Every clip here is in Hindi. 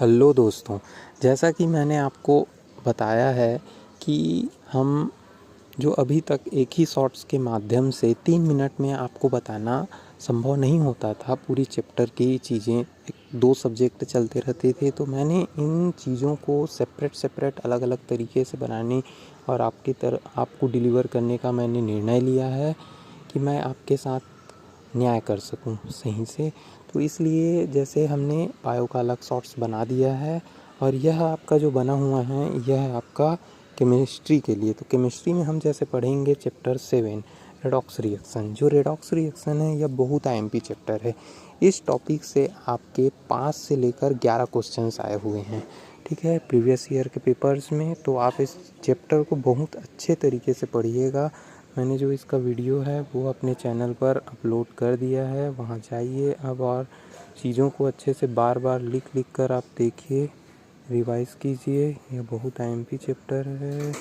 हेलो दोस्तों, जैसा कि मैंने आपको बताया है कि हम जो अभी तक एक ही शॉर्ट्स के माध्यम से 3 मिनट में आपको बताना संभव नहीं होता था। पूरी चैप्टर की चीज़ें, एक 2 सब्जेक्ट चलते रहते थे, तो मैंने इन चीज़ों को सेपरेट अलग अलग तरीके से बनाने और आपको डिलीवर करने का मैंने निर्णय लिया है कि मैं आपके साथ न्याय कर सकूं सही से। तो इसलिए जैसे हमने बायो का अलग शॉर्ट्स बना दिया है और यह आपका जो बना हुआ है यह है आपका केमिस्ट्री के लिए। तो केमिस्ट्री में हम जैसे पढ़ेंगे चैप्टर 7 रेडॉक्स रिएक्शन। जो रेडॉक्स रिएक्शन है यह बहुत आईएमपी चैप्टर है। इस टॉपिक से आपके 5 से लेकर 11 क्वेश्चंस आए हुए हैं, ठीक है, प्रीवियस ईयर के पेपर्स में। तो आप इस चैप्टर को बहुत अच्छे तरीके से पढ़िएगा। मैंने जो इसका वीडियो है वो अपने चैनल पर अपलोड कर दिया है, वहाँ जाइए अब और चीज़ों को अच्छे से बार बार लिख कर आप देखिए, रिवाइज़ कीजिए। यह बहुत आईएमपी चैप्टर है,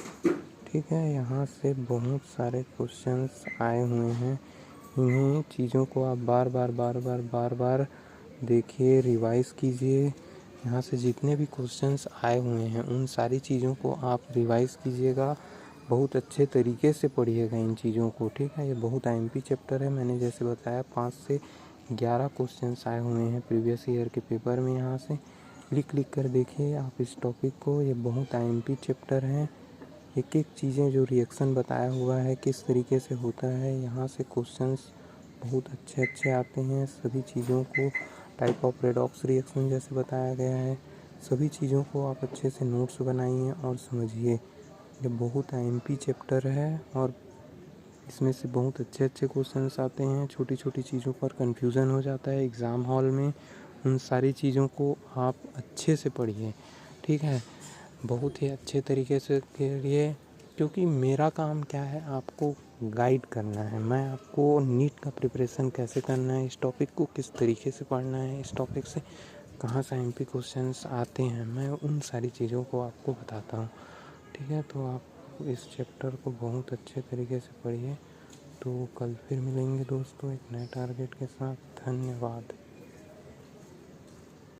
ठीक है। यहाँ से बहुत सारे क्वेश्चंस आए हुए हैं, इन्हीं चीज़ों को आप बार बार देखिए, रिवाइज़ कीजिए। यहाँ से जितने भी क्वेश्चंस आए हुए हैं उन सारी चीज़ों को आप रिवाइज़ कीजिएगा, बहुत अच्छे तरीके से पढ़िएगा इन चीज़ों को, ठीक है। ये बहुत आईएमपी चैप्टर है, मैंने जैसे बताया 5 से 11 क्वेश्चंस आए हुए हैं प्रीवियस ईयर के पेपर में। यहाँ से लिख कर देखिए आप इस टॉपिक को, ये बहुत आईएमपी चैप्टर है। एक एक चीज़ें जो रिएक्शन बताया हुआ है किस तरीके से होता है, यहाँ से क्वेश्चंस बहुत अच्छे आते हैं। सभी चीज़ों को, टाइप ऑफ रेडॉक्स रिएक्शन जैसे बताया गया है, सभी चीज़ों को आप अच्छे से नोट्स बनाइए और समझिए। ये बहुत आईएमपी चैप्टर है और इसमें से बहुत अच्छे क्वेश्चंस आते हैं। छोटी छोटी चीज़ों पर कंफ्यूजन हो जाता है एग्ज़ाम हॉल में, उन सारी चीज़ों को आप अच्छे से पढ़िए, ठीक है, बहुत ही अच्छे तरीके से करिए। क्योंकि मेरा काम क्या है, आपको गाइड करना है। मैं आपको नीट का प्रिपरेशन कैसे करना है, इस टॉपिक को किस तरीके से पढ़ना है, इस टॉपिक से कहाँ से आईएमपी क्वेश्चंस आते हैं, मैं उन सारी चीज़ों को आपको बताता हूँ, ठीक है। तो आप इस चैप्टर को बहुत अच्छे तरीके से पढ़िए। तो कल फिर मिलेंगे दोस्तों एक नए टारगेट के साथ। धन्यवाद।